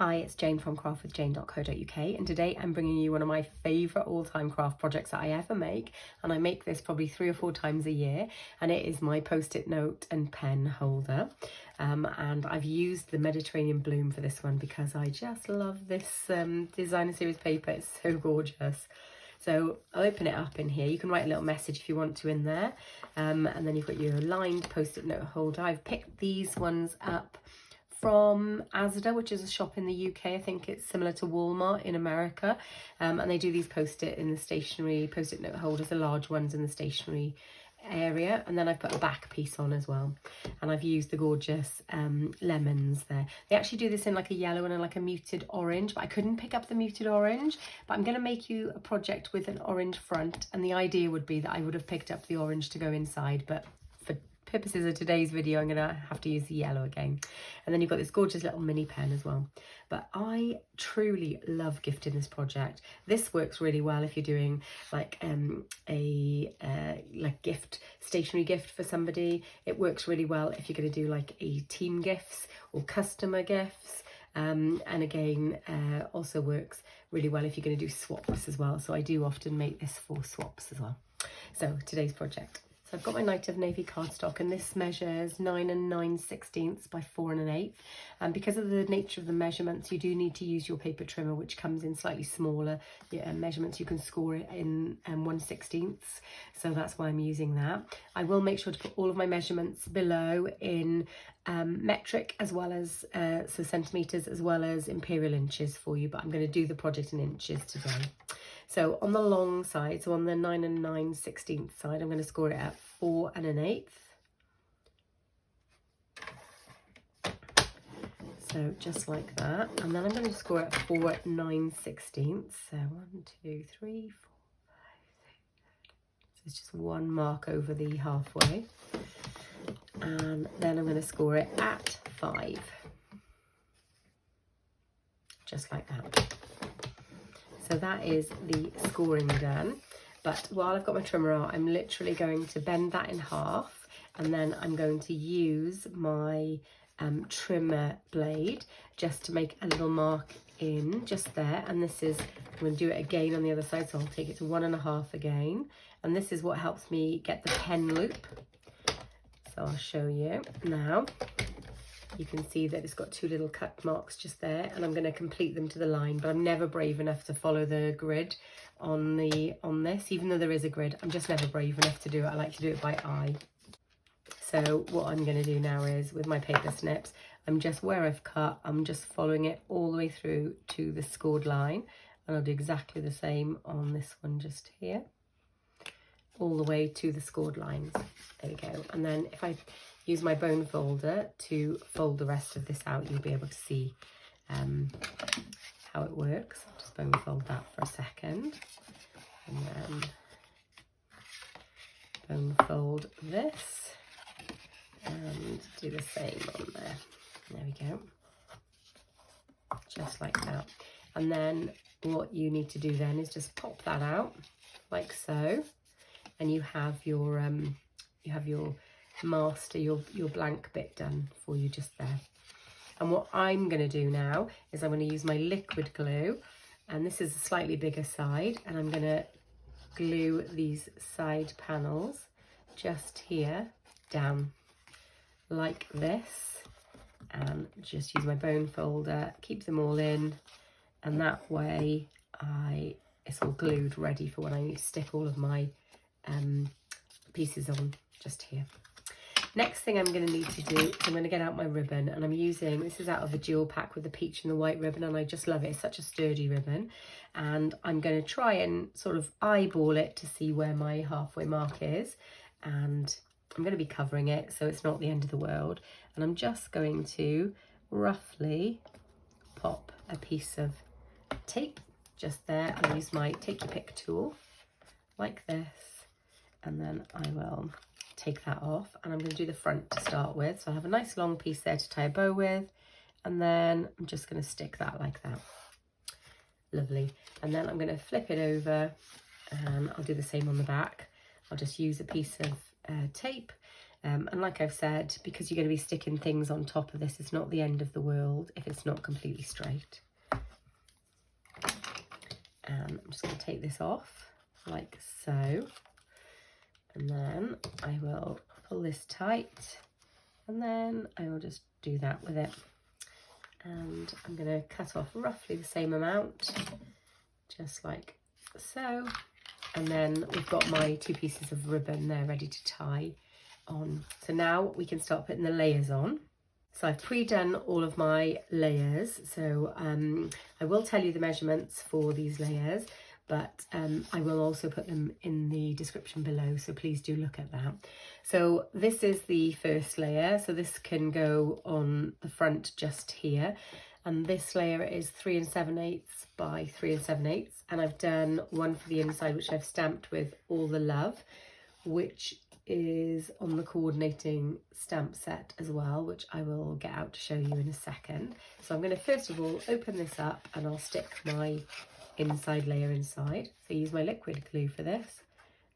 Hi, it's Jane from craftwithjayne.co.uk, and today I'm bringing you one of my favourite all-time craft projects that I ever make, and I make this probably 3 or 4 times a year, and it is my post-it note and pen holder. And I've used the Mediterranean Bloom for this one because I just love this designer series paper. It's so gorgeous. So I'll open it up in here. You can write a little message if you want to in there, and then you've got your lined post-it note holder. I've picked these ones up from Asda, which is a shop in the UK. I think it's similar to Walmart in America, and they do these post-it in the stationery post-it note holders, the large ones in the stationery area. And then I've put a back piece on as well, and I've used the gorgeous lemons there. They actually do this in like a yellow and like a muted orange, but I couldn't pick up the muted orange. But I'm going to make you a project with an orange front, and the idea would be that I would have picked up the orange to go inside, but for purposes of today's video I'm gonna have to use the yellow again. And then you've got this gorgeous little mini pen as well. But I truly love gifting this project. This works really well if you're doing like a gift, stationery gift for somebody. It works really well if you're going to do like a team gifts or customer gifts. And again, also works really well if you're going to do swaps as well. So I do often make this for swaps as well. So today's project. So I've got my Night of Navy cardstock, and this measures 9 9/16 by 4 1/8. And because of the nature of the measurements, you do need to use your paper trimmer, which comes in slightly smaller measurements. You can score it in 1/16. So that's why I'm using that. I will make sure to put all of my measurements below in metric as well as so centimetres as well as imperial inches for you, but I'm going to do the project in inches today. So on the long side, so on the 9 9/16 side, I'm going to score it at 4 1/8. So just like that, and then I'm going to score it at 4 9/16. So 1, 2, 3, 4, 5, 6. So it's just one mark over the halfway, and then I'm going to score it at 5, just like that. So that is the scoring done. But while I've got my trimmer out, I'm literally going to bend that in half, and then I'm going to use my trimmer blade just to make a little mark in just there. And this is, I'm going to do it again on the other side, so I'll take it to 1 1/2 again. And this is what helps me get the pen loop. So I'll show you now. You can see that it's got 2 little cut marks just there, and I'm going to complete them to the line, but I'm never brave enough to follow the grid on this. Even though there is a grid, I'm just never brave enough to do it. I like to do it by eye. So what I'm going to do now is, with my paper snips, I'm just where I've cut, I'm just following it all the way through to the scored line, and I'll do exactly the same on this one just here, all the way to the scored lines. There we go. And then if I use my bone folder to fold the rest of this out, you'll be able to see how it works. I'll just bone fold that for a second, and then bone fold this and do the same on there. There we go, just like that. And then what you need to do then is just pop that out like so, and you have your master, your blank bit done for you just there. And what I'm going to do now is I'm going to use my liquid glue, and this is a slightly bigger side, and I'm going to glue these side panels just here down like this, and just use my bone folder, keep them all in, and that way it's all glued ready for when I need to stick all of my pieces on just here. Next thing I'm going to need to do is I'm going to get out my ribbon, and I'm using, this is out of a dual pack with the peach and the white ribbon, and I just love it. It's such a sturdy ribbon, and I'm going to try and sort of eyeball it to see where my halfway mark is, and I'm going to be covering it so it's not the end of the world. And I'm just going to roughly pop a piece of tape just there. I'll use my take your pick tool like this, and then I will take that off, and I'm going to do the front to start with. So I have a nice long piece there to tie a bow with, and then I'm just going to stick that like that. Lovely. And then I'm going to flip it over, and I'll do the same on the back. I'll just use a piece of tape, And like I've said, because you're going to be sticking things on top of this, it's not the end of the world if it's not completely straight. And I'm just going to take this off like so, and then I will pull this tight, and then I will just do that with it. And I'm going to cut off roughly the same amount, just like so. And then we've got my 2 pieces of ribbon there ready to tie on. So now we can start putting the layers on. So I've pre-done all of my layers. So I will tell you the measurements for these layers, but I will also put them in the description below, so please do look at that. So this is the first layer, so this can go on the front just here, and this layer is 3 7/8 by 3 7/8, and I've done one for the inside which I've stamped with All the Love, which is on the coordinating stamp set as well, which I will get out to show you in a second. So I'm going to first of all open this up, and I'll stick my inside layer inside. So use my liquid glue for this.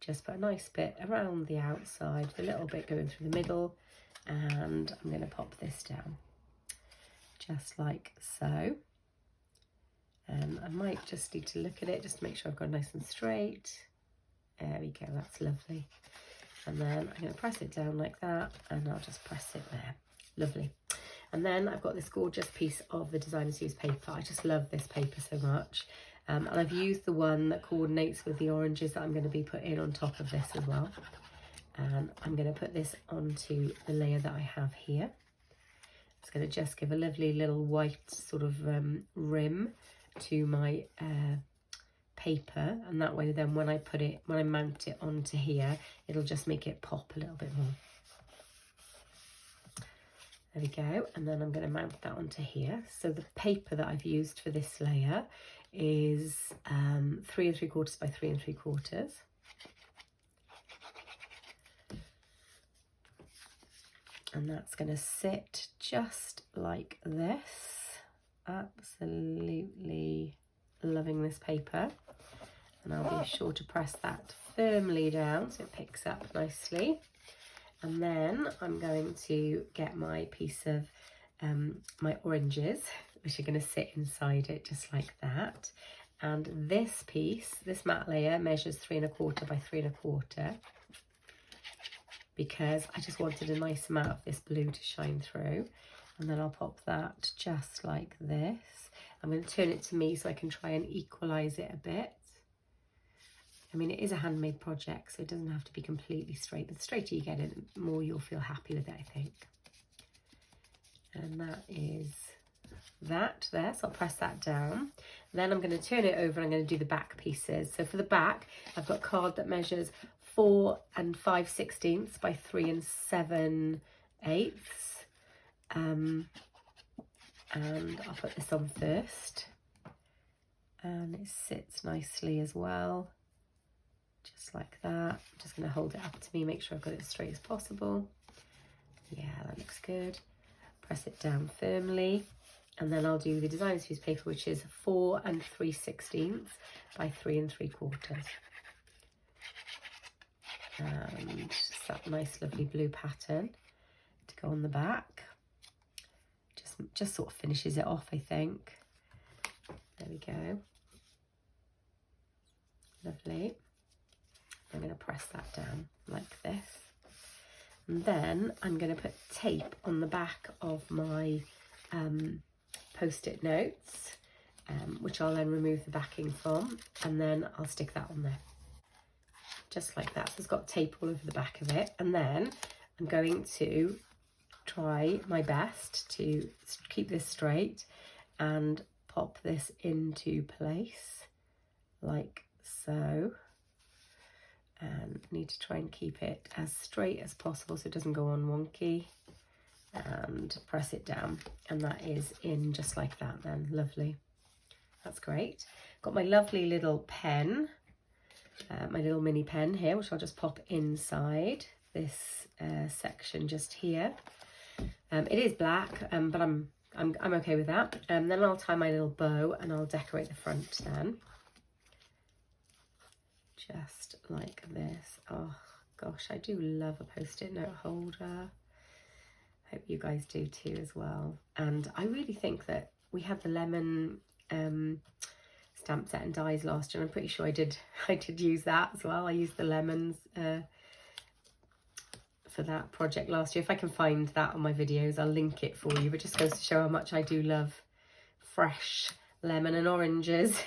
Just put a nice bit around the outside, a little bit going through the middle, and I'm going to pop this down just like so. I might just need to look at it just to make sure I've got it nice and straight. There we go, that's lovely. And then I'm going to press it down like that, and I'll just press it there. Lovely. And then I've got this gorgeous piece of the Designer's Use paper. I just love this paper so much. And I've used the one that coordinates with the oranges that I'm going to be putting on top of this as well. And I'm going to put this onto the layer that I have here. It's going to just give a lovely little white sort of rim to my paper, and that way then when I mount it onto here, it'll just make it pop a little bit more. There we go. And then I'm going to mount that onto here. So the paper that I've used for this layer is 3 3/4 by 3 3/4. And that's going to sit just like this. Absolutely loving this paper. And I'll be sure to press that firmly down so it picks up nicely. And then I'm going to get my piece of my oranges, which are going to sit inside it just like that. And this piece, this matte layer, measures 3 1/4 by 3 1/4, because I just wanted a nice amount of this blue to shine through. And then I'll pop that just like this. I'm going to turn it to me so I can try and equalise it a bit. I mean, it is a handmade project, so it doesn't have to be completely straight, but the straighter you get it, the more you'll feel happy with it, I think. And that is that there, so I'll press that down. Then I'm going to turn it over and I'm going to do the back pieces. So for the back, I've got card that measures 4 5/16 by 3 7/8. And I'll put this on first. And it sits nicely as well. Just like that. I'm just going to hold it up to me, make sure I've got it as straight as possible. Yeah, that looks good. Press it down firmly. And then I'll do the Designer's Use paper, which is 4 3/16 by 3 3/4. And just that nice lovely blue pattern to go on the back. Just sort of finishes it off, I think. There we go. Lovely. I'm going to press that down like this. And then I'm going to put tape on the back of my post-it notes, which I'll then remove the backing from, and then I'll stick that on there. Just like that. So it's got tape all over the back of it. And then I'm going to try my best to keep this straight and pop this into place like so. And need to try and keep it as straight as possible so it doesn't go on wonky, and press it down, and that is in just like that then. Lovely. That's great. Got my lovely little pen, my little mini pen here, which I'll just pop inside this section just here. It is black, but I'm okay with that. Then I'll tie my little bow and I'll decorate the front then. Just like this. Oh Gosh, I do love a post-it note holder. Hope you guys do too as well. And I really think that we had the lemon stamp set and dies last year, and I'm pretty sure I did use that as well. I used the lemons for that project last year. If I can find that on my videos, I'll link it for you, but just goes to show how much I do love fresh lemon and oranges.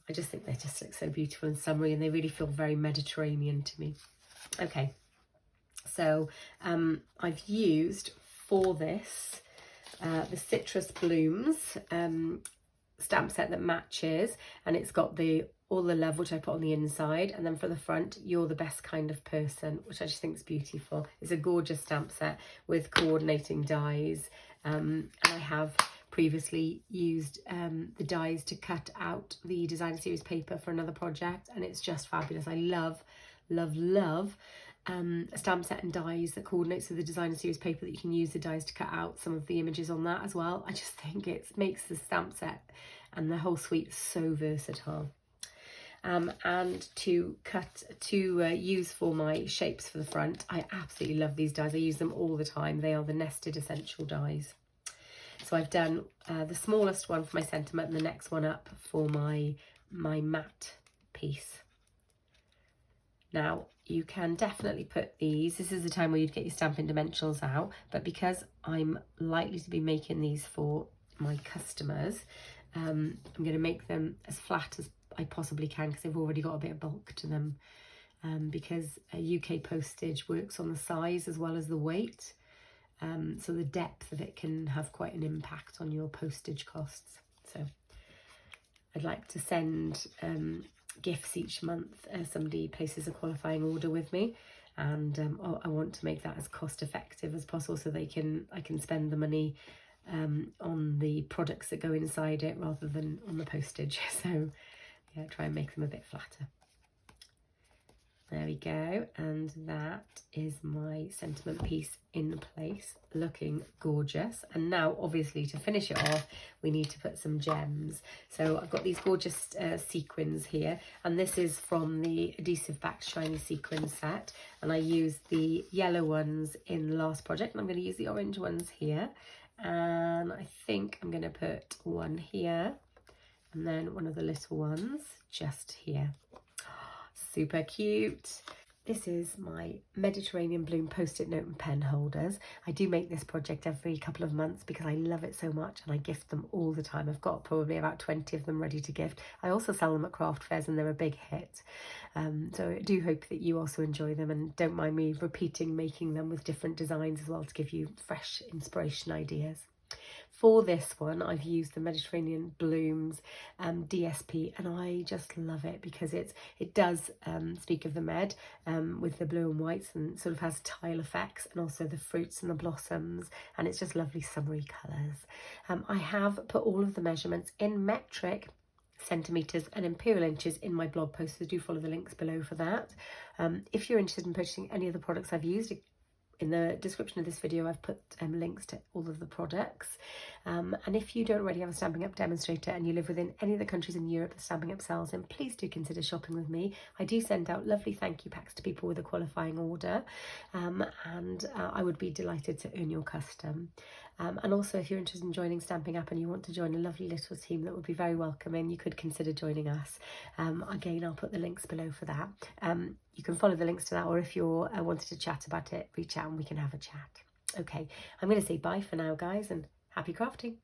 I just think they just look so beautiful and summery, and they really feel very Mediterranean to me. Okay, so I've used for this the Citrus Blooms stamp set that matches, and it's got all the love which I put on the inside, and then for the front, You're the Best Kind of Person, which I just think is beautiful. It's a gorgeous stamp set with coordinating dies, and I have previously used the dies to cut out the designer series paper for another project, and it's just fabulous. I love a stamp set and dies that coordinates with the designer series paper, that you can use the dies to cut out some of the images on that as well. I just think it makes the stamp set and the whole suite so versatile. And to use for my shapes for the front, I absolutely love these dies. I use them all the time. They are the Nested Essential dies. So I've done the smallest one for my sentiment, and the next one up for my matte piece. Now, you can definitely put these, this is the time where you'd get your Stampin' Dimensionals out, but because I'm likely to be making these for my customers, I'm going to make them as flat as I possibly can, because they've already got a bit of bulk to them, because UK postage works on the size as well as the weight, so the depth of it can have quite an impact on your postage costs. So I'd like to send gifts each month as somebody places a qualifying order with me, and I want to make that as cost effective as possible, so I can spend the money on the products that go inside it rather than on the postage. So yeah, try and make them a bit flatter. There we go, and that is my sentiment piece in place, looking gorgeous. And now, obviously, to finish it off, we need to put some gems. So I've got these gorgeous sequins here, and this is from the adhesive backed shiny sequin set, and I used the yellow ones in the last project, and I'm going to use the orange ones here, and I think I'm going to put one here, and then one of the little ones just here. Super cute. This is my Mediterranean Bloom post-it note and pen holders. I do make this project every couple of months because I love it so much, and I gift them all the time. I've got probably about 20 of them ready to gift. I also sell them at craft fairs, and they're a big hit. So I do hope that you also enjoy them, and don't mind me making them with different designs as well to give you fresh inspiration ideas. For this one, I've used the Mediterranean Blooms DSP, and I just love it because it does speak of the Med with the blue and whites, and sort of has tile effects, and also the fruits and the blossoms, and it's just lovely summery colours. I have put all of the measurements in metric centimetres and imperial inches in my blog post, so do follow the links below for that. If you're interested in purchasing any of the products I've used, in the description of this video, I've put links to all of the products. And if you don't already have a Stampin' Up demonstrator and you live within any of the countries in Europe that Stampin' Up sells in, please do consider shopping with me. I do send out lovely thank you packs to people with a qualifying order, and I would be delighted to earn your custom. And also, if you're interested in joining Stampin' Up and you want to join a lovely little team that would be very welcoming, you could consider joining us. Again, I'll put the links below for that. You can follow the links to that, or if you're wanted to chat about it, reach out and we can have a chat. Okay, I'm going to say bye for now, guys, and happy crafting.